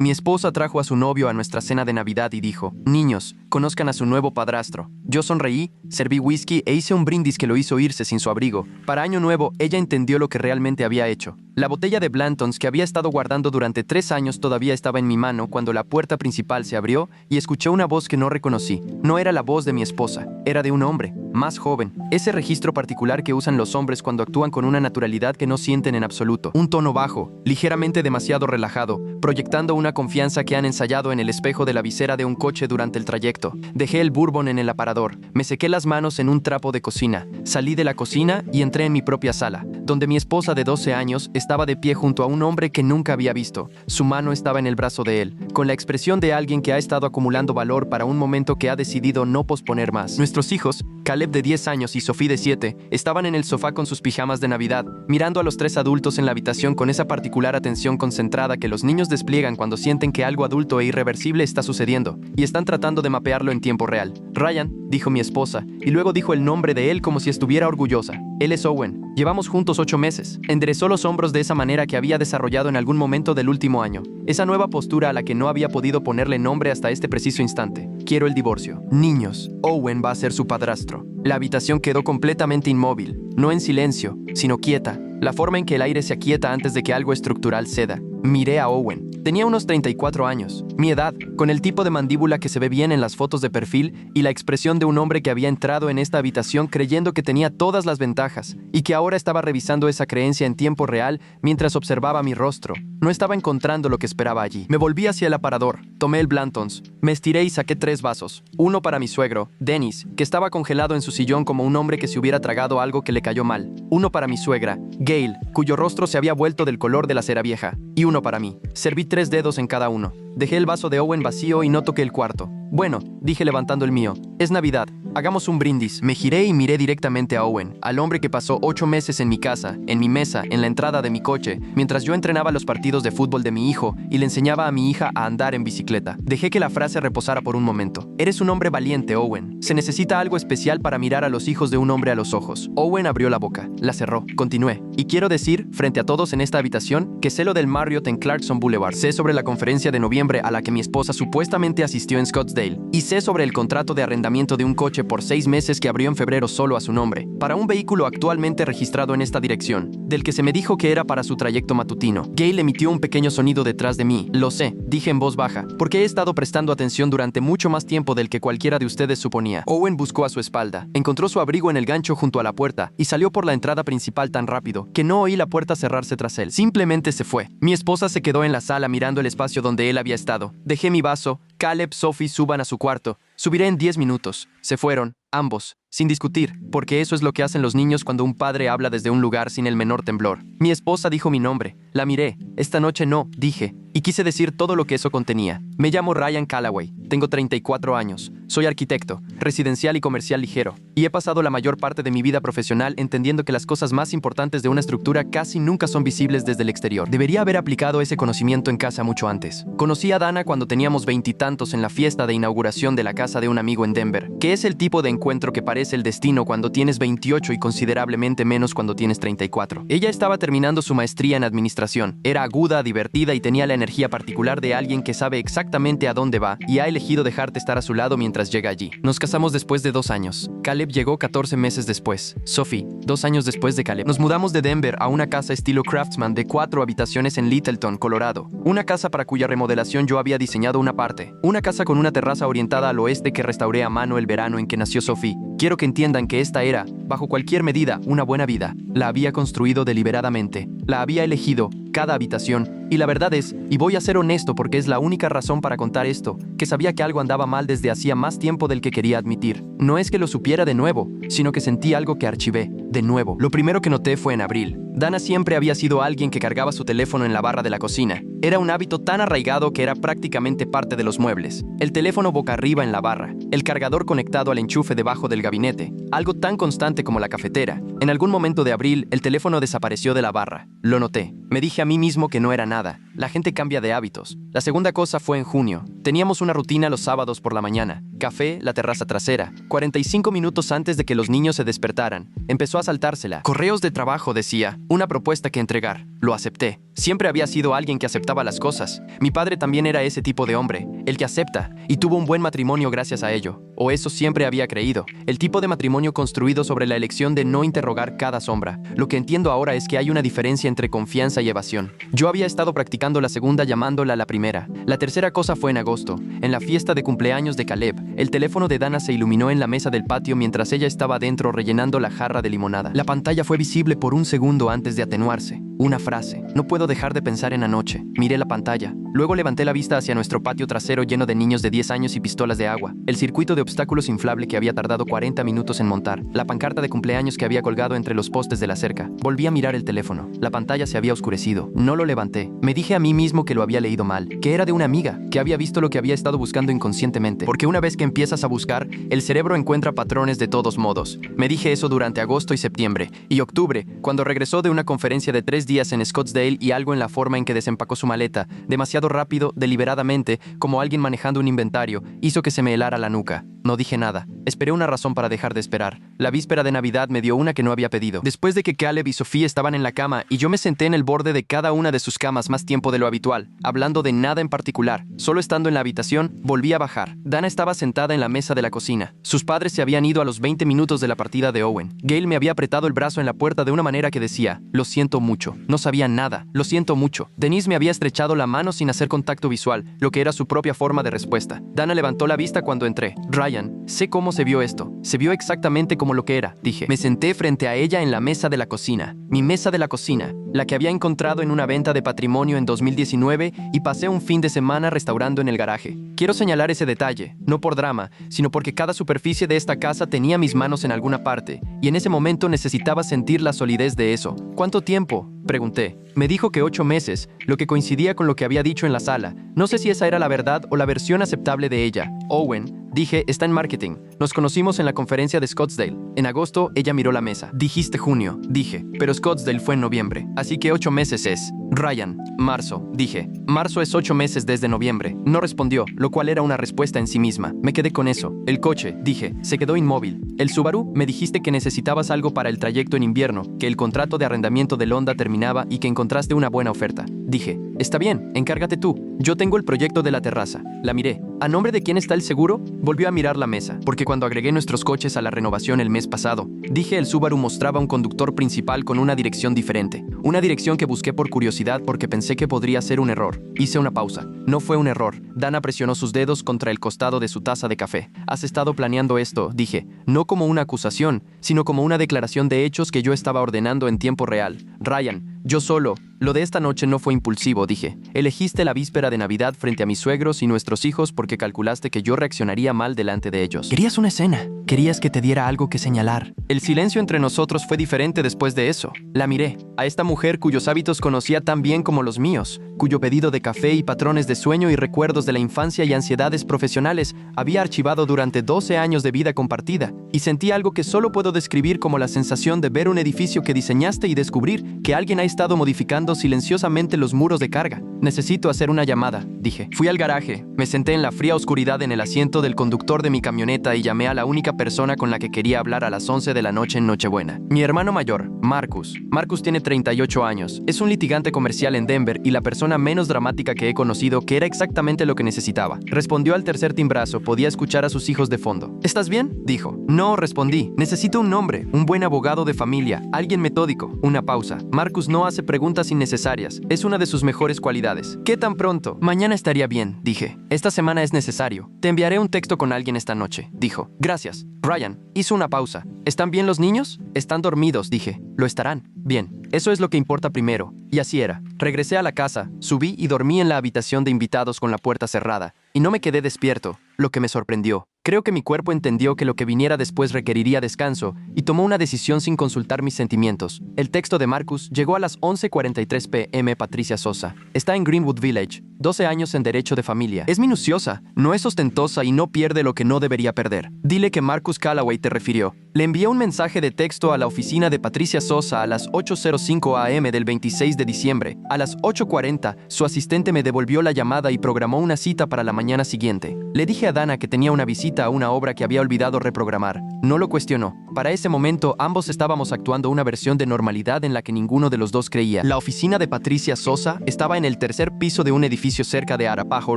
Mi esposa trajo a su novio a nuestra cena de Navidad y dijo: «Niños, conozcan a su nuevo padrastro». Yo sonreí, serví whisky e hice un brindis que lo hizo irse sin su abrigo. Para Año Nuevo, ella entendió lo que realmente había hecho. La botella de Blantons que había estado guardando durante 3 años todavía estaba en mi mano cuando la puerta principal se abrió y escuché una voz que no reconocí. No era la voz de mi esposa, era de un hombre, más joven. Ese registro particular que usan los hombres cuando actúan con una naturalidad que no sienten en absoluto. Un tono bajo, ligeramente demasiado relajado, proyectando una confianza que han ensayado en el espejo de la visera de un coche durante el trayecto. Dejé el bourbon en el aparador, me sequé las manos en un trapo de cocina, salí de la cocina y entré en mi propia sala, donde mi esposa de 12 años estaba de pie junto a un hombre que nunca había visto. Su mano estaba en el brazo de él, con la expresión de alguien que ha estado acumulando valor para un momento que ha decidido no posponer más. Nuestros hijos, Caleb de 10 años y Sophie de 7, estaban en el sofá con sus pijamas de Navidad, mirando a los 3 adultos en la habitación con esa particular atención concentrada que los niños despliegan cuando sienten que algo adulto e irreversible está sucediendo, y están tratando de mapearlo en tiempo real. «Ryan», dijo mi esposa, y luego dijo el nombre de él como si estuviera orgullosa. «Él es Owen. Llevamos juntos 8 meses». Enderezó los hombros de esa manera que había desarrollado en algún momento del último año. Esa nueva postura a la que no había podido ponerle nombre hasta este preciso instante. «Quiero el divorcio». «Niños, Owen va a ser su padrastro». La habitación quedó completamente inmóvil, no en silencio, sino quieta, la forma en que el aire se aquieta antes de que algo estructural ceda. Miré a Owen. Tenía unos 34 años, mi edad, con el tipo de mandíbula que se ve bien en las fotos de perfil y la expresión de un hombre que había entrado en esta habitación creyendo que tenía todas las ventajas y que ahora estaba revisando esa creencia en tiempo real mientras observaba mi rostro. No estaba encontrando lo que esperaba allí. Me volví hacia el aparador, tomé el Blantons, me estiré y saqué 3 vasos. Uno para mi suegro, Dennis, que estaba congelado en su sillón como un hombre que se hubiera tragado algo que le cayó mal. Uno para mi suegra, Gail, cuyo rostro se había vuelto del color de la cera vieja. Y uno para mí. Serví 3 dedos en cada uno. Dejé el vaso de Owen vacío y no toqué el cuarto. «Bueno», dije levantando el mío, «es Navidad. Hagamos un brindis». Me giré y miré directamente a Owen, al hombre que pasó 8 meses en mi casa, en mi mesa, en la entrada de mi coche, mientras yo entrenaba los partidos de fútbol de mi hijo y le enseñaba a mi hija a andar en bicicleta. Dejé que la frase reposara por un momento. «Eres un hombre valiente, Owen. Se necesita algo especial para mirar a los hijos de un hombre a los ojos». Owen abrió la boca, la cerró. Continué. «Y quiero decir, frente a todos en esta habitación, que sé lo del Marriott en Clarkson Boulevard. Sé sobre la conferencia de noviembre a la que mi esposa supuestamente asistió en Scottsdale. Y sé sobre el contrato de arrendamiento de un coche por 6 meses que abrió en febrero solo a su nombre, para un vehículo actualmente registrado en esta dirección, del que se me dijo que era para su trayecto matutino». Gail emitió un pequeño sonido detrás de mí. «Lo sé», dije en voz baja, «porque he estado prestando atención durante mucho más tiempo del que cualquiera de ustedes suponía». Owen buscó a su espalda, encontró su abrigo en el gancho junto a la puerta y salió por la entrada principal tan rápido que no oí la puerta cerrarse tras él. Simplemente se fue. Mi esposa se quedó en la sala mirando el espacio donde él había estado. Dejé mi vaso. «Caleb, Sophie, suban a su cuarto. Subiré en 10 minutos». Se fueron, ambos, sin discutir, porque eso es lo que hacen los niños cuando un padre habla desde un lugar sin el menor temblor. Mi esposa dijo mi nombre. La miré. «Esta noche no», dije, y quise decir todo lo que eso contenía. «Me llamo Ryan Callaway. Tengo 34 años. Soy arquitecto, residencial y comercial ligero. Y he pasado la mayor parte de mi vida profesional entendiendo que las cosas más importantes de una estructura casi nunca son visibles desde el exterior. Debería haber aplicado ese conocimiento en casa mucho antes. Conocí a Dana cuando teníamos 20 y tantos en la fiesta de inauguración de la casa de un amigo en Denver, que es el tipo de encuentro que parece el destino cuando tienes 28 y considerablemente menos cuando tienes 34. Ella estaba terminando su maestría en administración. Era aguda, divertida y tenía la energía particular de alguien que sabe exactamente a dónde va y ha elegido dejarte estar a su lado mientras llega allí. Nos casamos después de 2 años. Caleb llegó 14 meses después. Sophie, 2 años después de Caleb. Nos mudamos de Denver a una casa estilo Craftsman de 4 habitaciones en Littleton, Colorado. Una casa para cuya remodelación yo había diseñado una parte. Una casa con una terraza orientada al oeste que restauré a mano el verano en que nació Sophie. Quiero que entiendan que esta era, bajo cualquier medida, una buena vida. La había construido deliberadamente. La había elegido, cada habitación. Y la verdad es, y voy a ser honesto porque es la única razón para contar esto, que sabía que algo andaba mal desde hacía más tiempo del que quería admitir. No es que lo supiera de nuevo, sino que sentí algo que archivé, de nuevo. Lo primero que noté fue en abril. Dana siempre había sido alguien que cargaba su teléfono en la barra de la cocina. Era un hábito tan arraigado que era prácticamente parte de los muebles. El teléfono boca arriba en la barra, el cargador conectado al enchufe debajo del gabinete, algo tan constante como la cafetera. En algún momento de abril, el teléfono desapareció de la barra. Lo noté. Me dije a mí mismo que no era nada. La gente cambia de hábitos. La segunda cosa fue en junio. Teníamos una rutina los sábados por la mañana. Café, la terraza trasera. 45 minutos antes de que los niños se despertaran. Empezó a saltársela. Correos de trabajo, decía. una propuesta que entregar. Lo acepté. Siempre había sido alguien que aceptaba las cosas. Mi padre también era ese tipo de hombre, el que acepta, y tuvo un buen matrimonio gracias a ello. O eso siempre había creído. El tipo de matrimonio construido sobre la elección de no interrogar cada sombra. Lo que entiendo ahora es que hay una diferencia entre confianza y evasión. Yo había estado practicando la segunda llamándola la primera. La tercera cosa fue en agosto, en la fiesta de cumpleaños de Caleb. El teléfono de Dana se iluminó en la mesa del patio mientras ella estaba adentro rellenando la jarra de limonada. La pantalla fue visible por un segundo antes de atenuarse. Una frase. No puedo dejar de pensar en anoche. Miré la pantalla. Luego levanté la vista hacia nuestro patio trasero lleno de niños de 10 años y pistolas de agua. El circuito de obstáculos inflable que había tardado 40 minutos en montar. La pancarta de cumpleaños que había colgado entre los postes de la cerca. Volví a mirar el teléfono. La pantalla se había oscurecido. No lo levanté. Me dije a mí mismo que lo había leído mal. Que era de una amiga. Que había visto lo que había estado buscando inconscientemente. Porque una vez que empiezas a buscar, el cerebro encuentra patrones de todos modos. Me dije eso durante agosto y septiembre. Y octubre, cuando regresó de una conferencia de 3 días en Scottsdale y algo en la forma en que desempacó su maleta, demasiado rápido, deliberadamente, como alguien manejando un inventario, hizo que se me helara la nuca. No dije nada. Esperé una razón para dejar de esperar. La víspera de Navidad me dio una que no había pedido. Después de que Caleb y Sophie estaban en la cama y yo me senté en el borde de cada una de sus camas más tiempo de lo habitual, hablando de nada en particular, solo estando en la habitación, volví a bajar. Dana estaba sentada en la mesa de la cocina. Sus padres se habían ido a los 20 minutos de la partida de Owen. Gail me había apretado el brazo en la puerta de una manera que decía, lo siento mucho. No sabía nada. Lo siento mucho. Denise me había estrechado la mano sin hacer contacto visual, lo que era su propia forma de respuesta. Dana levantó la vista cuando entré. Ryan, sé cómo se vio esto. Se vio exactamente como lo que era, dije. Me senté frente a ella en la mesa de la cocina. Mi mesa de la cocina, la que había encontrado en una venta de patrimonio en 2019 y pasé un fin de semana restaurando en el garaje. Quiero señalar ese detalle, no por drama, sino porque cada superficie de esta casa tenía mis manos en alguna parte, y en ese momento necesitaba sentir la solidez de eso. ¿Cuánto tiempo?, pregunté. Me dijo que 8 meses, lo que coincidía con lo que había dicho en la sala. No sé si esa era la verdad o la versión aceptable de ella. Owen, dije, está en marketing. Nos conocimos en la conferencia de Scottsdale. En agosto, ella miró la mesa. Dijiste junio, dije, pero Scottsdale fue en noviembre. Así que 8 meses es. Ryan, marzo, dije. Marzo es 8 meses desde noviembre. No respondió, lo cual era una respuesta en sí misma. Me quedé con eso. El coche, dije, se quedó inmóvil. El Subaru, me dijiste que necesitabas algo para el trayecto en invierno, que el contrato de arrendamiento del Honda terminaba y que encontraste una buena oferta. Dije, está bien, encárgate tú. Yo tengo el proyecto de la terraza. La miré. ¿A nombre de quién está el seguro? Volvió a mirar la mesa, porque cuando agregué nuestros coches a la renovación el mes pasado, dije el Subaru mostraba un conductor principal con una dirección diferente. Una dirección que busqué por curiosidad porque pensé que podría ser un error. Hice una pausa. No fue un error. Dana presionó sus dedos contra el costado de su taza de café. Has estado planeando esto, dije, no como una acusación, sino como una declaración de hechos que yo estaba ordenando en tiempo real. Ryan, yo solo. Lo de esta noche no fue impulsivo, dije. Elegiste la víspera de Navidad frente a mis suegros y nuestros hijos porque calculaste que yo reaccionaría mal delante de ellos. Querías una escena. Querías que te diera algo que señalar. El silencio entre nosotros fue diferente después de eso. La miré. A esta mujer cuyos hábitos conocía tan bien como los míos, cuyo pedido de café y patrones de sueño y recuerdos de la infancia y ansiedades profesionales había archivado durante 12 años de vida compartida, y sentí algo que solo puedo describir como la sensación de ver un edificio que diseñaste y descubrir que alguien ha estado modificando silenciosamente los muros de carga. Necesito hacer una llamada, dije. Fui al garaje, me senté en la fría oscuridad en el asiento del conductor de mi camioneta y llamé a la única persona con la que quería hablar a las 11 de la noche en Nochebuena. Mi hermano mayor, Marcus. Marcus tiene 38 años. Es un litigante comercial en Denver y la persona menos dramática que he conocido, que era exactamente lo que necesitaba. Respondió al tercer timbrazo, podía escuchar a sus hijos de fondo. ¿Estás bien?, dijo. No, respondí. Necesito un nombre, un buen abogado de familia, alguien metódico. Una pausa. Marcus no hace preguntas innecesarias. Es una de sus mejores cualidades. ¿Qué tan pronto? Mañana estaría bien, dije. Esta semana es necesario. Te enviaré un texto con alguien esta noche, dijo. Gracias. Ryan hizo una pausa. ¿Están bien los niños? Están dormidos, dije. Lo estarán. Bien. Eso es lo que importa primero. Y así era. Regresé a la casa, subí y dormí en la habitación de invitados con la puerta cerrada. Y no me quedé despierto, lo que me sorprendió. Creo que mi cuerpo entendió que lo que viniera después requeriría descanso y tomó una decisión sin consultar mis sentimientos. El texto de Marcus llegó a las 11:43 p.m. Patricia Sosa. Está en Greenwood Village, 12 años en derecho de familia. Es minuciosa, no es ostentosa y no pierde lo que no debería perder. Dile que Marcus Callaway te refirió. Le envié un mensaje de texto a la oficina de Patricia Sosa a las 8:05 a.m. del 26 de diciembre. A las 8:40, su asistente me devolvió la llamada y programó una cita para la mañana siguiente. Le dije a Dana que tenía una visita cita a una obra que había olvidado reprogramar. No lo cuestionó. Para ese momento, ambos estábamos actuando una versión de normalidad en la que ninguno de los dos creía. La oficina de Patricia Sosa estaba en el tercer piso de un edificio cerca de Arapahoe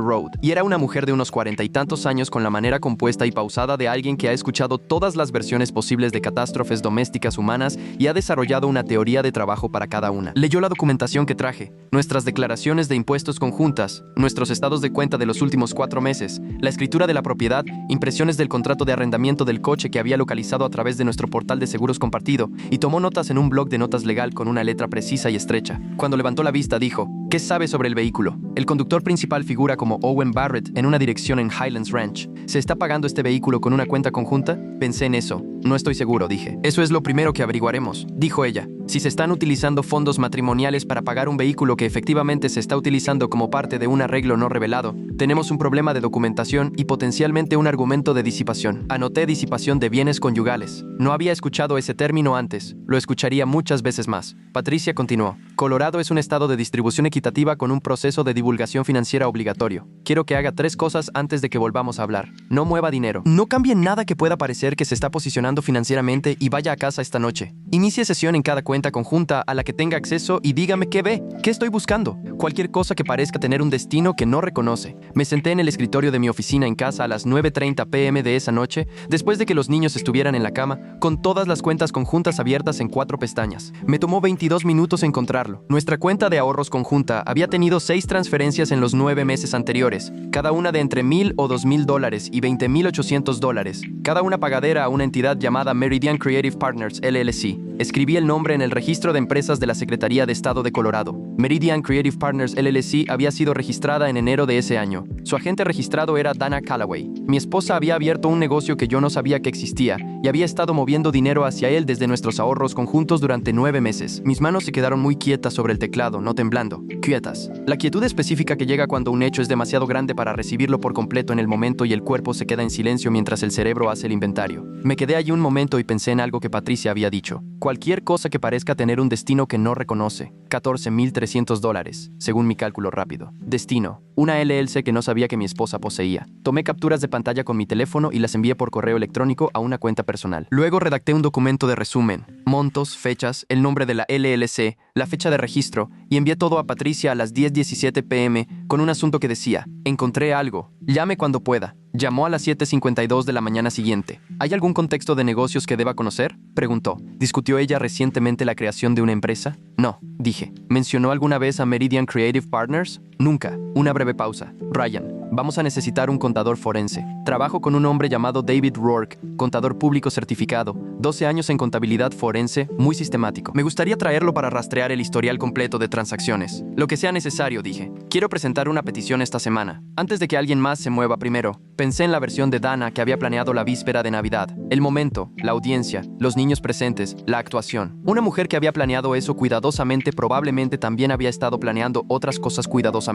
Road, y era una mujer de unos 40 y tantos años con la manera compuesta y pausada de alguien que ha escuchado todas las versiones posibles de catástrofes domésticas humanas y ha desarrollado una teoría de trabajo para cada una. Leyó la documentación que traje, nuestras declaraciones de impuestos conjuntas, nuestros estados de cuenta de los últimos 4 meses, la escritura de la propiedad, impresiones del contrato de arrendamiento del coche que había localizado a través de nuestro portal de seguros compartido, y tomó notas en un bloc de notas legal con una letra precisa y estrecha. Cuando levantó la vista, dijo: ¿qué sabe sobre el vehículo? El conductor principal figura como Owen Barrett en una dirección en Highlands Ranch. ¿Se está pagando este vehículo con una cuenta conjunta? Pensé en eso. No estoy seguro, dije. Eso es lo primero que averiguaremos, dijo ella. Si se están utilizando fondos matrimoniales para pagar un vehículo que efectivamente se está utilizando como parte de un arreglo no revelado, tenemos un problema de documentación y potencialmente un argumento de disipación. Anoté disipación de bienes conyugales. No había escuchado ese término antes. Lo escucharía muchas veces más. Patricia continuó. Colorado es un estado de distribución equitativa con un proceso de divulgación financiera obligatorio. Quiero que haga 3 cosas antes de que volvamos a hablar. No mueva dinero. No cambie nada que pueda parecer que se está posicionando financieramente y vaya a casa esta noche. Inicie sesión en cada cuenta conjunta a la que tenga acceso y dígame qué ve, qué estoy buscando. Cualquier cosa que parezca tener un destino que no reconoce. Me senté en el escritorio de mi oficina en casa a las 9:30 p.m. de esa noche, después de que los niños estuvieran en la cama, con todas las cuentas conjuntas abiertas en 4 pestañas. Me tomó 22 minutos encontrarlo. Nuestra cuenta de ahorros conjunta había tenido 6 transferencias en los 9 meses anteriores, cada una de entre $1,000 o $2,000 y $20,800, cada una pagadera a una entidad llamada Meridian Creative Partners, LLC. Escribí el nombre en el registro de empresas de la Secretaría de Estado de Colorado. Meridian Creative Partners, LLC había sido registrada en enero de ese año. Su agente registrado era Dana Callaway. Mi esposa había abierto un negocio que yo no sabía que existía y había estado moviendo dinero hacia él desde nuestros ahorros conjuntos durante 9 meses. Mis manos se quedaron muy quietas sobre el teclado, no temblando. Quietas. La quietud específica que llega cuando un hecho es demasiado grande para recibirlo por completo en el momento y el cuerpo se queda en silencio mientras el cerebro hace el inventario. Me quedé allí un momento y pensé en algo que Patricia había dicho. Cualquier cosa que parezca tener un destino que no reconoce. $14,300, según mi cálculo rápido. Destino. Una LLC que no sabía que mi esposa poseía. Tomé capturas de pantalla con mi teléfono y las envié por correo electrónico a una cuenta personal. Luego redacté un documento de resumen, montos, fechas, el nombre de la LLC, la fecha de registro, y envié todo a Patricia a las 10:17 p.m. con un asunto que decía: encontré algo, llame cuando pueda. Llamó a las 7:52 de la mañana siguiente. ¿Hay algún contexto de negocios que deba conocer?, preguntó. ¿Discutió ella recientemente la creación de una empresa? No, dije. ¿Mencionó alguna vez a Meridian Creative Partners? Nunca. Una breve pausa. Ryan, vamos a necesitar un contador forense. Trabajo con un hombre llamado David Rourke, contador público certificado, 12 años en contabilidad forense, muy sistemático. Me gustaría traerlo para rastrear el historial completo de transacciones. Lo que sea necesario, dije. Quiero presentar una petición esta semana. Antes de que alguien más se mueva primero, pensé en la versión de Dana que había planeado la víspera de Navidad. El momento, la audiencia, los niños presentes, la actuación. Una mujer que había planeado eso cuidadosamente probablemente también había estado planeando otras cosas cuidadosamente.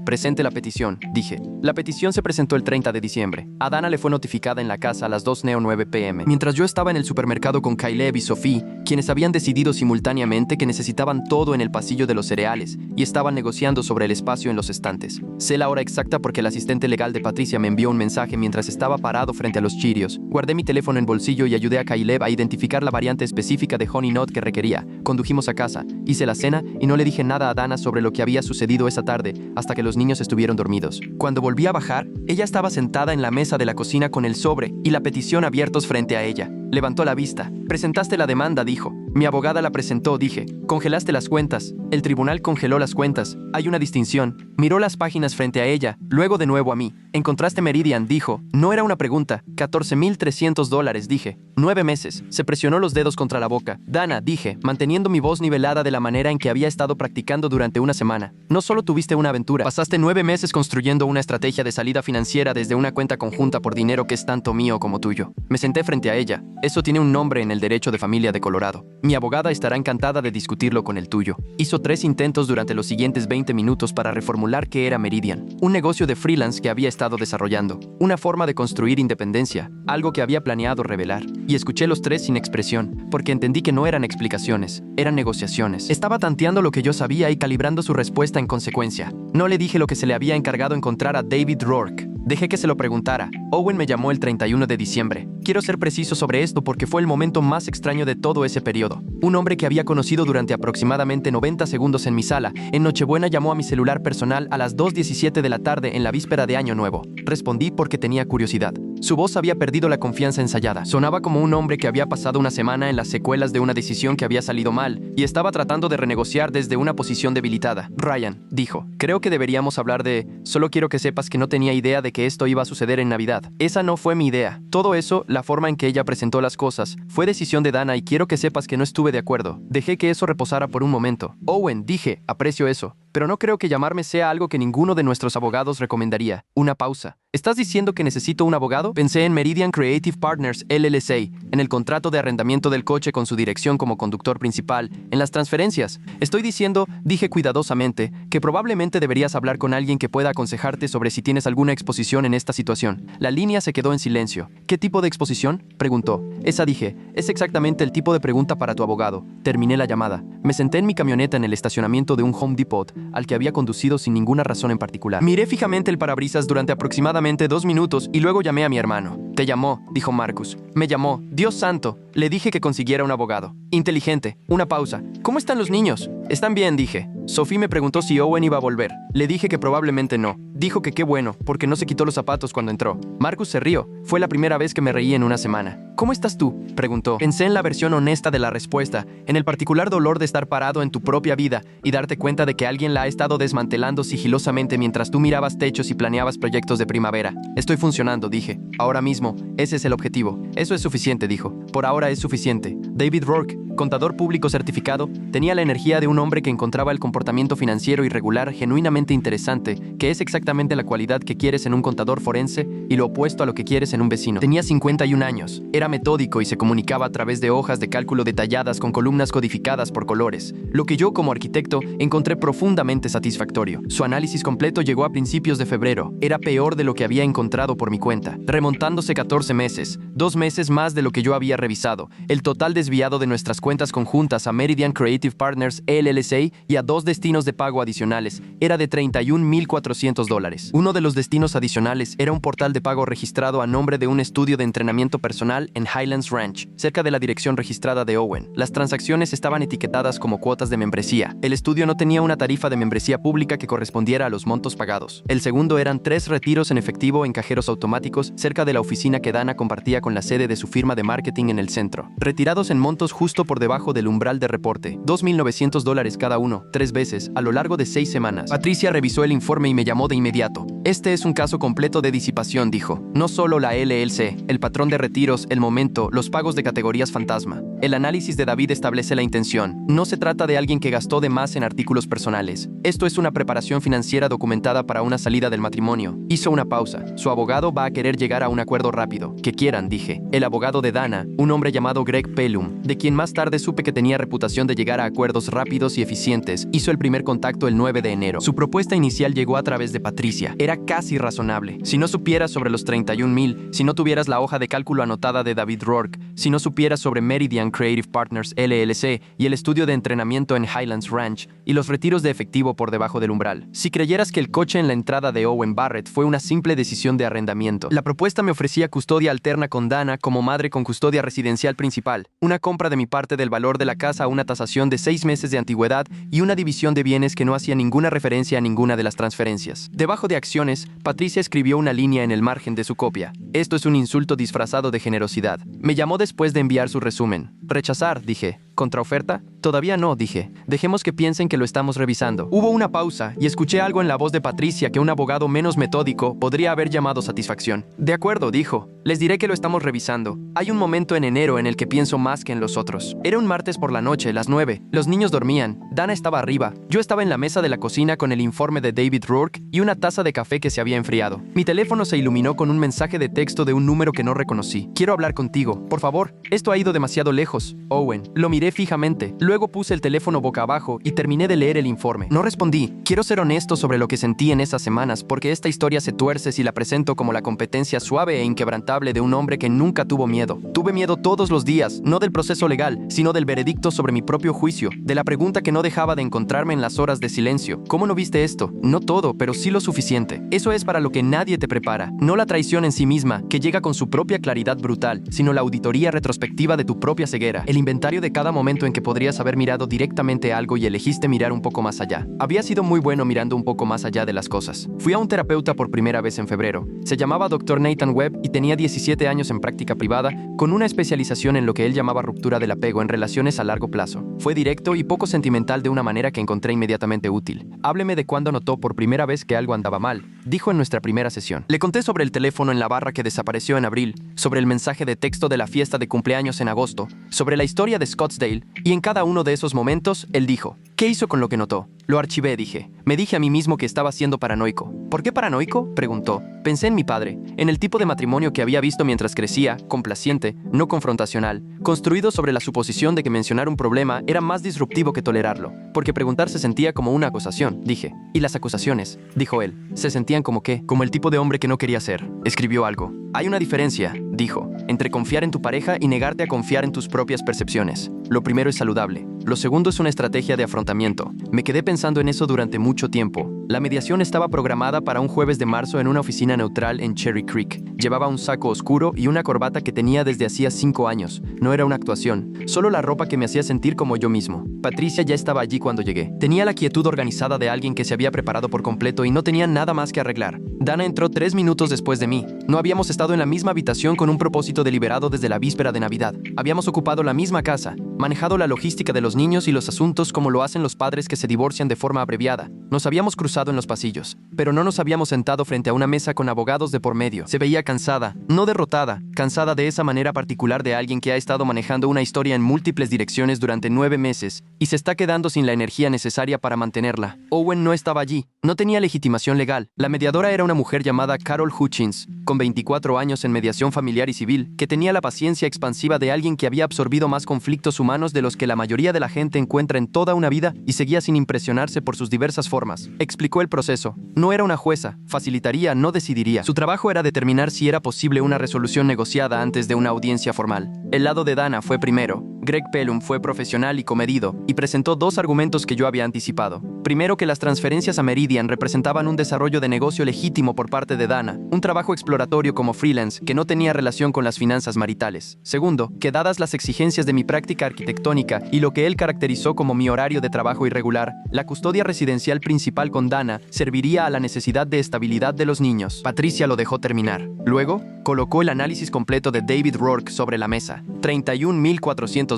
Presente la petición, dije. La petición se presentó el 30 de diciembre. A Dana le fue notificada en la casa a las 2:09 p.m. Mientras yo estaba en el supermercado con Caleb y Sophie, quienes habían decidido simultáneamente que necesitaban todo en el pasillo de los cereales y estaban negociando sobre el espacio en los estantes. Sé la hora exacta porque el asistente legal de Patricia me envió un mensaje mientras estaba parado frente a los Cheerios. Guardé mi teléfono en bolsillo y ayudé a Caleb a identificar la variante específica de Honey Nut que requería. Condujimos a casa, hice la cena y no le dije nada a Dana sobre lo que había sucedido esa tarde hasta que los niños estuvieron dormidos. Cuando volví a bajar, ella estaba sentada en la mesa de la cocina con el sobre y la petición abiertos frente a ella. Levantó la vista. Presentaste la demanda, dijo. Mi abogada la presentó, dije. Congelaste las cuentas. El tribunal congeló las cuentas. Hay una distinción. Miró las páginas frente a ella, luego de nuevo a mí. Encontraste Meridian, dijo. No era una pregunta. $14,300, dije. 9 meses. Se presionó los dedos contra la boca. Dana, dije, manteniendo mi voz nivelada de la manera en que había estado practicando durante una semana. No solo tuviste una aventura, pasaste 9 meses construyendo una estrategia de salida financiera desde una cuenta conjunta por dinero que es tanto mío como tuyo. Me senté frente a ella. Eso tiene un nombre en el derecho de familia de Colorado. Mi abogada estará encantada de discutirlo con el tuyo. Hizo 3 intentos durante los siguientes 20 minutos para reformular qué era Meridian. Un negocio de freelance que había estado desarrollando. Una forma de construir independencia. Algo que había planeado revelar. Y escuché los 3 sin expresión, porque entendí que no eran explicaciones, eran negociaciones. Estaba tanteando lo que yo sabía y calibrando su respuesta en consecuencia. No le dije lo que se le había encargado encontrar a David Rourke. Dejé que se lo preguntara. Owen me llamó el 31 de diciembre. Quiero ser preciso sobre esto porque fue el momento más extraño de todo ese periodo. Un hombre que había conocido durante aproximadamente 90 segundos en mi sala, en Nochebuena llamó a mi celular personal a las 2:17 de la tarde en la víspera de Año Nuevo. Respondí porque tenía curiosidad. Su voz había perdido la confianza ensayada. Sonaba como un hombre que había pasado una semana en las secuelas de una decisión que había salido mal y estaba tratando de renegociar desde una posición debilitada. Ryan, dijo, creo que deberíamos hablar de... Solo quiero que sepas que no tenía idea de que esto iba a suceder en Navidad. Esa no fue mi idea. Todo eso, la forma en que ella presentó las cosas, fue decisión de Dana y quiero que sepas que no estuve de acuerdo. Dejé que eso reposara por un momento. Owen, dije, aprecio eso. Pero no creo que llamarme sea algo que ninguno de nuestros abogados recomendaría. Una pausa. ¿Estás diciendo que necesito un abogado? Pensé en Meridian Creative Partners, LLC, en el contrato de arrendamiento del coche con su dirección como conductor principal, en las transferencias. Estoy diciendo, dije cuidadosamente, que probablemente deberías hablar con alguien que pueda aconsejarte sobre si tienes alguna exposición en esta situación. La línea se quedó en silencio. ¿Qué tipo de exposición? Preguntó. Esa dije, es exactamente el tipo de pregunta para tu abogado. Terminé la llamada. Me senté en mi camioneta en el estacionamiento de un Home Depot, al que había conducido sin ninguna razón en particular. Miré fijamente el parabrisas durante aproximadamente 2 minutos y luego llamé a mi hermano. Te llamó, dijo Marcus. Me llamó. Dios santo. Le dije que consiguiera un abogado. Inteligente. Una pausa. ¿Cómo están los niños? Están bien, dije. Sophie me preguntó si Owen iba a volver. Le dije que probablemente no. Dijo que qué bueno, porque no se quitó los zapatos cuando entró. Marcus se rió. Fue la primera vez que me reí en una semana. ¿Cómo estás tú?, preguntó. Pensé en la versión honesta de la respuesta, en el particular dolor de estar parado en tu propia vida y darte cuenta de que alguien la ha estado desmantelando sigilosamente mientras tú mirabas techos y planeabas proyectos de primavera. Estoy funcionando, dije. Ahora mismo, ese es el objetivo. Eso es suficiente, dijo. Por ahora es suficiente. David Rourke, contador público certificado, tenía la energía de un hombre que encontraba el comportamiento financiero irregular genuinamente interesante, que es exactamente la cualidad que quieres en un contador forense y lo opuesto a lo que quieres en un vecino. Tenía 51 años. Era metódico y se comunicaba a través de hojas de cálculo detalladas con columnas codificadas por colores, lo que yo como arquitecto encontré profundamente satisfactorio. Su análisis completo llegó a principios de febrero. Era peor de lo que había encontrado por mi cuenta, remontándose 14 meses, 2 meses más de lo que yo había revisado. El total desviado de nuestras cuentas conjuntas a Meridian Creative Partners LLC y a 2 destinos de pago adicionales era de $31,400. Uno de los destinos adicionales era un portal de pago registrado a nombre de un estudio de entrenamiento personal en Highlands Ranch, cerca de la dirección registrada de Owen. Las transacciones estaban etiquetadas como cuotas de membresía. El estudio no tenía una tarifa de membresía pública que correspondiera a los montos pagados. El segundo eran 3 retiros en efectivo en cajeros automáticos cerca de la oficina que Dana compartía con la sede de su firma de marketing en el centro. Retirados en montos justo por debajo del umbral de reporte, $2,900 cada uno, 3 veces, a lo largo de 6 semanas. Patricia revisó el informe y me llamó de inmediato. Este es un caso completo de disipación, dijo. No solo la LLC, el patrón de retiros, el momento, los pagos de categorías fantasma. El análisis de David establece la intención. No se trata de alguien que gastó de más en artículos personales. Esto es una preparación financiera documentada para una salida del matrimonio. Hizo una pausa. Su abogado va a querer llegar a un acuerdo rápido. Que quieran, dije. El abogado de Dana, un hombre llamado Greg Pelum, de quien más tarde supe que tenía reputación de llegar a acuerdos rápidos y eficientes, hizo el primer contacto el 9 de enero. Su propuesta inicial llegó a través de Patricia. Era casi razonable. Si no supieras sobre los 31,000, si no tuvieras la hoja de cálculo anotada de David Rourke, si no supieras sobre Meridian Creative Partners LLC y el estudio de entrenamiento en Highlands Ranch y los retiros de efectivo por debajo del umbral, si creyeras que el coche en la entrada de Owen Barrett fue una simple decisión de arrendamiento. La propuesta me ofrecía custodia alterna con Dana como madre con custodia residencial principal, una compra de mi parte del valor de la casa a una tasación de 6 meses de antigüedad y una división de bienes que no hacía ninguna referencia a ninguna de las transferencias. Debajo de acciones, Patricia escribió una línea en el margen de su copia. Esto es un insulto disfrazado de generosidad. Me llamó después de enviar su resumen. Rechazar, dije. ¿Contraoferta? Todavía no, dije. Dejemos que piensen que lo estamos revisando. Hubo una pausa y escuché algo en la voz de Patricia que un abogado menos metódico podría haber llamado satisfacción. De acuerdo, dijo. Les diré que lo estamos revisando. Hay un momento en enero en el que pienso más que en los otros. Era un martes por la noche, las 9. Los niños dormían. Dana estaba arriba. Yo estaba en la mesa de la cocina con el informe de David Rourke y una taza de café que se había enfriado. Mi teléfono se iluminó con un mensaje de texto de un número que no reconocí. Quiero hablar contigo. Por favor. Esto ha ido demasiado lejos. Owen. Lo miré fijamente. Luego Luego puse el teléfono boca abajo y terminé de leer el informe. No respondí. Quiero ser honesto sobre lo que sentí en esas semanas, porque esta historia se tuerce si la presento como la competencia suave e inquebrantable de un hombre que nunca tuvo miedo. Tuve miedo todos los días, no del proceso legal, sino del veredicto sobre mi propio juicio, de la pregunta que no dejaba de encontrarme en las horas de silencio. ¿Cómo no viste esto? No todo, pero sí lo suficiente. Eso es para lo que nadie te prepara. No la traición en sí misma, que llega con su propia claridad brutal, sino la auditoría retrospectiva de tu propia ceguera. El inventario de cada momento en que podrías haber mirado directamente algo y elegiste mirar un poco más allá. Había sido muy bueno mirando un poco más allá de las cosas. Fui a un terapeuta por primera vez en febrero. Se llamaba Dr. Nathan Webb y tenía 17 años en práctica privada, con una especialización en lo que él llamaba ruptura del apego en relaciones a largo plazo. Fue directo y poco sentimental de una manera que encontré inmediatamente útil. Hábleme de cuándo notó por primera vez que algo andaba mal, dijo en nuestra primera sesión. Le conté sobre el teléfono en la barra que desapareció en abril, sobre el mensaje de texto de la fiesta de cumpleaños en agosto, sobre la historia de Scottsdale, y en cada uno de esos momentos, él dijo, ¿qué hizo con lo que notó? Lo archivé, dije. Me dije a mí mismo que estaba siendo paranoico. ¿Por qué paranoico?, preguntó. Pensé en mi padre, en el tipo de matrimonio que había visto mientras crecía, complaciente, no confrontacional, construido sobre la suposición de que mencionar un problema era más disruptivo que tolerarlo, porque preguntar se sentía como una acusación, dije. ¿Y las acusaciones?, dijo él. ¿Se sentían como qué? Como el tipo de hombre que no quería ser. Escribió algo. Hay una diferencia, dijo, entre confiar en tu pareja y negarte a confiar en tus propias percepciones. Lo primero es saludable. Lo segundo es una estrategia de afrontamiento. Me quedé pensando en eso durante mucho tiempo. La mediación estaba programada para un jueves de marzo en una oficina neutral en Cherry Creek. Llevaba un saco oscuro y una corbata que tenía desde hacía 5 años. No era una actuación, solo la ropa que me hacía sentir como yo mismo. Patricia ya estaba allí cuando llegué. Tenía la quietud organizada de alguien que se había preparado por completo y no tenía nada más que arreglar. Dana entró 3 minutos después de mí. No habíamos estado en la misma habitación con un propósito deliberado desde la víspera de Navidad. Habíamos ocupado la misma casa, manejado la logística de los niños y los asuntos como lo hacen los padres que se divorcian de forma abreviada. Nos habíamos cruzado en los pasillos, pero no nos habíamos sentado frente a una mesa con abogados de por medio. Se veía cansada, no derrotada, cansada de esa manera particular de alguien que ha estado manejando una historia en múltiples direcciones durante 9 meses y se está quedando sin la energía necesaria para mantenerla. Owen no estaba allí, no tenía legitimación legal. La mediadora era una mujer llamada Carol Hutchins, con 24 años en mediación familiar y civil, que tenía la paciencia expansiva de alguien que había absorbido más conflictos humanos de los que la mayoría de la gente encuentra en toda una vida y seguía sin impresionarse por sus diversas formas. Explicó el proceso. No era una jueza, facilitaría, no decidiría. Su trabajo era determinar si era posible una resolución negociada antes de una audiencia formal. El lado de Dana fue primero. Greg Pellum fue profesional y comedido, y presentó 2 argumentos que yo había anticipado. Primero, que las transferencias a Meridian representaban un desarrollo de negocio legítimo por parte de Dana, un trabajo exploratorio como freelance que no tenía relación con las finanzas maritales. Segundo, que dadas las exigencias de mi práctica arquitectónica y lo que él caracterizó como mi horario de trabajo irregular, la custodia residencial principal con Dana serviría a la necesidad de estabilidad de los niños. Patricia lo dejó terminar. Luego, colocó el análisis completo de David Rourke sobre la mesa. $31,400,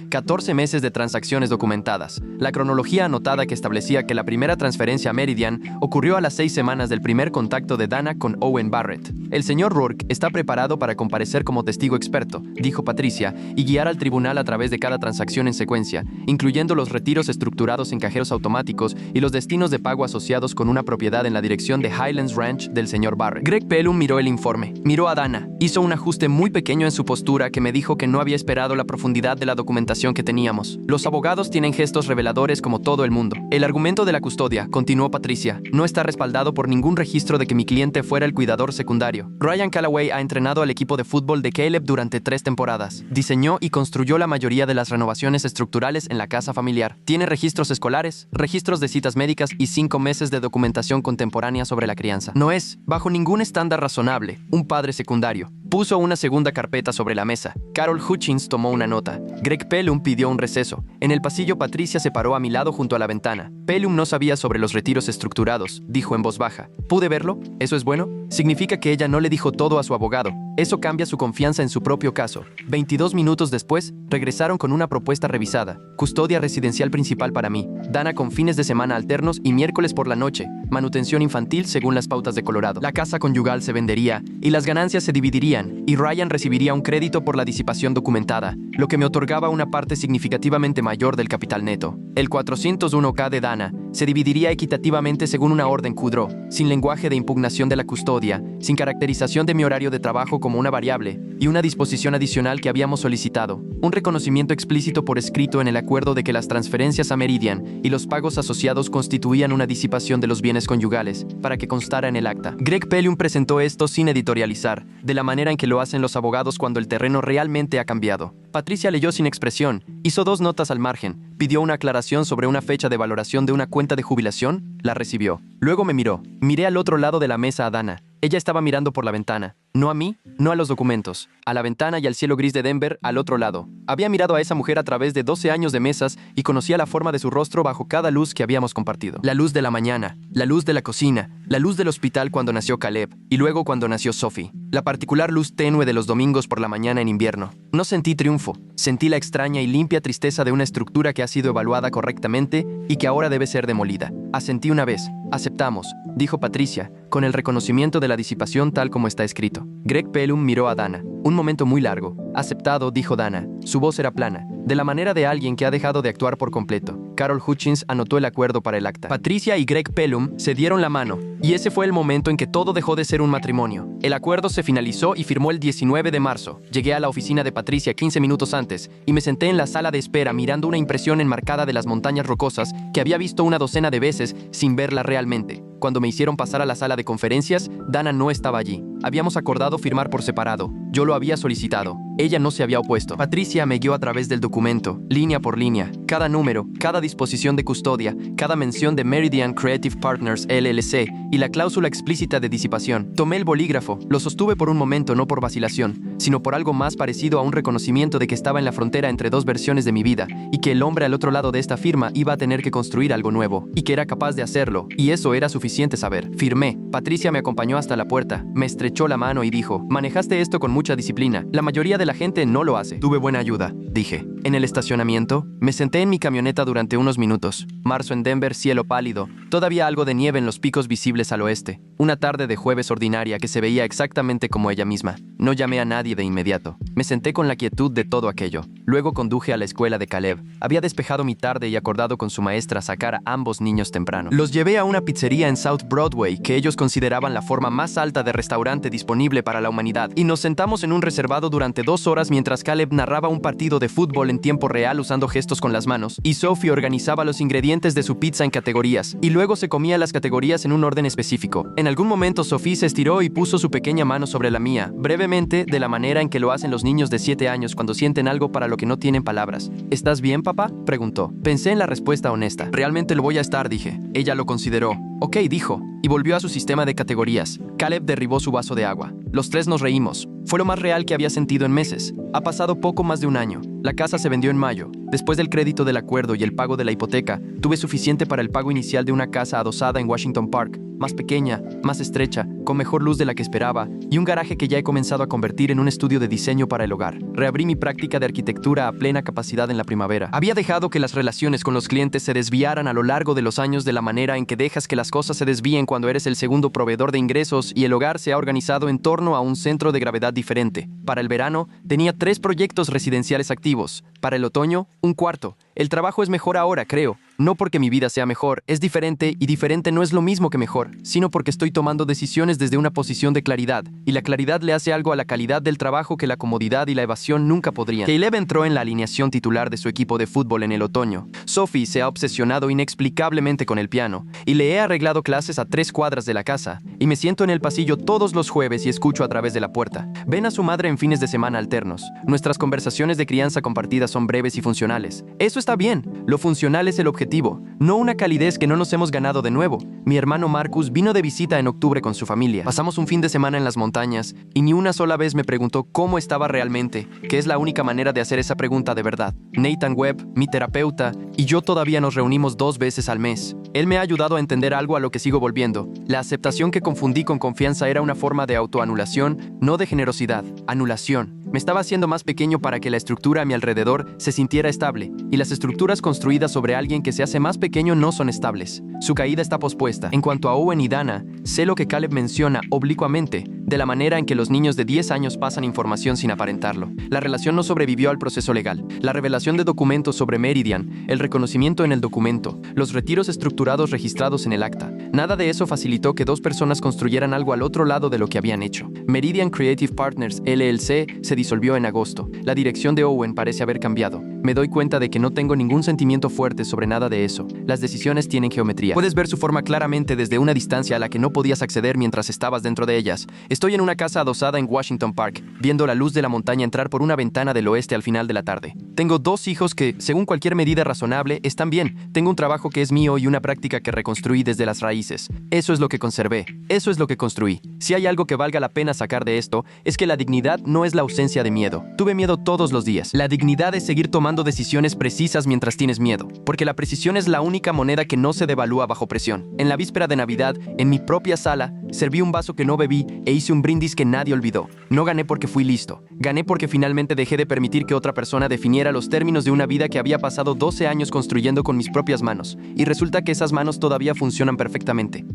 14 meses de transacciones documentadas. La cronología anotada que establecía que la primera transferencia a Meridian ocurrió a las 6 semanas del primer contacto de Dana con Owen Barrett. El señor Rourke está preparado para comparecer como testigo experto, dijo Patricia, y guiar al tribunal a través de cada transacción en secuencia, incluyendo los retiros estructurados en cajeros automáticos y los destinos de pago asociados con una propiedad en la dirección de Highlands Ranch del señor Barrett. Greg Pellum miró el informe, miró a Dana, hizo un ajuste muy pequeño en su postura que me dijo que no había esperado la profundidad de la documentación que teníamos. Los abogados tienen gestos reveladores como todo el mundo. El argumento de la custodia, continuó Patricia, no está respaldado por ningún registro de que mi cliente fuera el cuidador secundario. Ryan Callaway ha entrenado al equipo de fútbol de Caleb durante 3 temporadas. Diseñó y construyó la mayoría de las renovaciones estructurales en la casa familiar. Tiene registros escolares, registros de citas médicas y 5 meses de documentación contemporánea sobre la crianza. No es, bajo ningún estándar razonable, un padre secundario. Puso una segunda carpeta sobre la mesa. Carol Hutchins tomó una nota. Greg Pellum pidió un receso. En el pasillo, Patricia se paró a mi lado junto a la ventana. Pellum no sabía sobre los retiros estructurados, dijo en voz baja. ¿Pude verlo? ¿Eso es bueno? Significa que ella no le dijo todo a su abogado. Eso cambia su confianza en su propio caso. 22 minutos después, regresaron con una propuesta revisada. Custodia residencial principal para mí. Dana con fines de semana alternos y miércoles por la noche. Manutención infantil según las pautas de Colorado. La casa conyugal se vendería y las ganancias se dividirían, y Ryan recibiría un crédito por la disipación documentada, lo que me otorgaba una parte significativamente mayor del capital neto. El 401k de Dana se dividiría equitativamente según una orden Kudrow, sin lenguaje de impugnación de la custodia, sin caracterización de mi horario de trabajo como una variable, y una disposición adicional que habíamos solicitado, un reconocimiento explícito por escrito en el acuerdo de que las transferencias a Meridian y los pagos asociados constituían una disipación de los bienes conyugales, para que constara en el acta. Greg Pellium presentó esto sin editorializar, de la manera en que lo hacen los abogados cuando el terreno realmente ha cambiado. Patricia leyó sin expresión, hizo 2 notas al margen, pidió una aclaración sobre una fecha de valoración de una cuenta de jubilación, la recibió. Luego me miró. Miré al otro lado de la mesa a Dana. Ella estaba mirando por la ventana. No a mí, no a los documentos. A la ventana y al cielo gris de Denver, al otro lado. Había mirado a esa mujer a través de 12 años de mesas y conocía la forma de su rostro bajo cada luz que habíamos compartido. La luz de la mañana, la luz de la cocina, la luz del hospital cuando nació Caleb, y luego cuando nació Sophie. La particular luz tenue de los domingos por la mañana en invierno. No sentí triunfo. Sentí la extraña y limpia tristeza de una estructura que ha sido evaluada correctamente y que ahora debe ser demolida. Asentí una vez. Aceptamos, dijo Patricia, con el reconocimiento de la disipación tal como está escrito. Greg Pellium miró a Dana. Un momento muy largo. Aceptado, dijo Dana. Su voz era plana, de la manera de alguien que ha dejado de actuar por completo. Carol Hutchins anotó el acuerdo para el acta. Patricia y Greg Pellium se dieron la mano, y ese fue el momento en que todo dejó de ser un matrimonio. El acuerdo se finalizó y firmó el 19 de marzo. Llegué a la oficina de Patricia 15 minutos antes, y me senté en la sala de espera mirando una impresión enmarcada de las montañas rocosas que había visto una docena de veces sin verla realmente. Cuando me hicieron pasar a la sala de conferencias, Dana no estaba allí. Habíamos acordado firmar por separado. Yo lo había solicitado. Ella no se había opuesto. Patricia me guió a través del documento, línea por línea, cada número, cada disposición de custodia, cada mención de Meridian Creative Partners LLC y la cláusula explícita de disipación. Tomé el bolígrafo, lo sostuve por un momento no por vacilación, sino por algo más parecido a un reconocimiento de que estaba en la frontera entre 2 versiones de mi vida y que el hombre al otro lado de esta firma iba a tener que construir algo nuevo y que era capaz de hacerlo, y eso era suficiente saber. Firmé. Patricia me acompañó hasta la puerta, me estrechó la mano y dijo: manejaste esto con mucha disciplina. La mayoría de la gente no lo hace. Tuve buena ayuda, dije. En el estacionamiento, me senté en mi camioneta durante unos minutos. Marzo en Denver, cielo pálido, todavía algo de nieve en los picos visibles al oeste. Una tarde de jueves ordinaria que se veía exactamente como ella misma. No llamé a nadie de inmediato. Me senté con la quietud de todo aquello. Luego conduje a la escuela de Caleb. Había despejado mi tarde y acordado con su maestra sacar a ambos niños temprano. Los llevé a una pizzería en South Broadway que ellos consideraban la forma más alta de restaurante disponible para la humanidad, y nos sentamos en un reservado durante 2 horas mientras Caleb narraba un partido de fútbol en tiempo real usando gestos con las manos, y Sophie organizaba los ingredientes de su pizza en categorías, y luego se comía las categorías en un orden específico. En algún momento Sophie se estiró y puso su pequeña mano sobre la mía, brevemente, de la manera en que lo hacen los niños de 7 años cuando sienten algo para lo que no tienen palabras. ¿Estás bien, papá?, preguntó. Pensé en la respuesta honesta. Realmente lo voy a estar, dije. Ella lo consideró. Ok, dijo, y volvió a su sistema de categorías. Caleb derribó su vaso de agua. Los 3 nos reímos. Fue lo más real que había sentido en meses. Ha pasado poco más de un año. La casa se vendió en mayo. Después del crédito del acuerdo y el pago de la hipoteca, tuve suficiente para el pago inicial de una casa adosada en Washington Park, más pequeña, más estrecha, con mejor luz de la que esperaba, y un garaje que ya he comenzado a convertir en un estudio de diseño para el hogar. Reabrí mi práctica de arquitectura a plena capacidad en la primavera. Había dejado que las relaciones con los clientes se desviaran a lo largo de los años de la manera en que dejas que las cosas se desvíen cuando eres el segundo proveedor de ingresos y el hogar se ha organizado en torno a un centro de gravedad diferente. Para el verano, tenía 3 proyectos residenciales activos. Para el otoño, un cuarto. El trabajo es mejor ahora, creo. No porque mi vida sea mejor, es diferente, y diferente no es lo mismo que mejor, sino porque estoy tomando decisiones desde una posición de claridad, y la claridad le hace algo a la calidad del trabajo que la comodidad y la evasión nunca podrían. Caleb entró en la alineación titular de su equipo de fútbol en el otoño. Sophie se ha obsesionado inexplicablemente con el piano, y le he arreglado clases a 3 cuadras de la casa, y me siento en el pasillo todos los jueves y escucho a través de la puerta. Ven a su madre en fines de semana alternos. Nuestras conversaciones de crianza compartidas son breves y funcionales. Eso está bien. Lo funcional es el objetivo, no una calidez que no nos hemos ganado de nuevo. Mi hermano Marcus vino de visita en octubre con su familia. Pasamos un fin de semana en las montañas y ni una sola vez me preguntó cómo estaba realmente, que es la única manera de hacer esa pregunta de verdad. Nathan Webb, mi terapeuta, y yo todavía nos reunimos 2 veces al mes. Él me ha ayudado a entender algo a lo que sigo volviendo. La aceptación que confundí con confianza era una forma de autoanulación, no de generosidad. Anulación. Me estaba haciendo más pequeño para que la estructura a mi alrededor se sintiera estable, y las estructuras construidas sobre alguien que se hace más pequeño no son estables. Su caída está pospuesta. En cuanto a Owen y Dana, sé lo que Caleb menciona oblicuamente. de la manera en que los niños de 10 años pasan información sin aparentarlo. La relación no sobrevivió al proceso legal. La revelación de documentos sobre Meridian, el reconocimiento en el documento, los retiros estructurados registrados en el acta. Nada de eso facilitó que dos personas construyeran algo al otro lado de lo que habían hecho. Meridian Creative Partners LLC se disolvió en agosto. La dirección de Owen parece haber cambiado. Me doy cuenta de que no tengo ningún sentimiento fuerte sobre nada de eso. Las decisiones tienen geometría. Puedes ver su forma claramente desde una distancia a la que no podías acceder mientras estabas dentro de ellas. Estoy en una casa adosada en Washington Park, viendo la luz de la montaña entrar por una ventana del oeste al final de la tarde. Tengo 2 hijos que, según cualquier medida razonable, están bien. Tengo un trabajo que es mío y una práctica que reconstruí desde las raíces. Eso es lo que conservé. Eso es lo que construí. Si hay algo que valga la pena sacar de esto, es que la dignidad no es la ausencia de miedo. Tuve miedo todos los días. La dignidad es seguir tomando decisiones precisas mientras tienes miedo, porque la precisión es la única moneda que no se devalúa bajo presión. En la víspera de Navidad, en mi propia sala, serví un vaso que no bebí e hice un brindis que nadie olvidó. No gané porque fui listo. Gané porque finalmente dejé de permitir que otra persona definiera los términos de una vida que había pasado 12 años construyendo con mis propias manos. Y resulta que esas manos todavía funcionan perfectamente.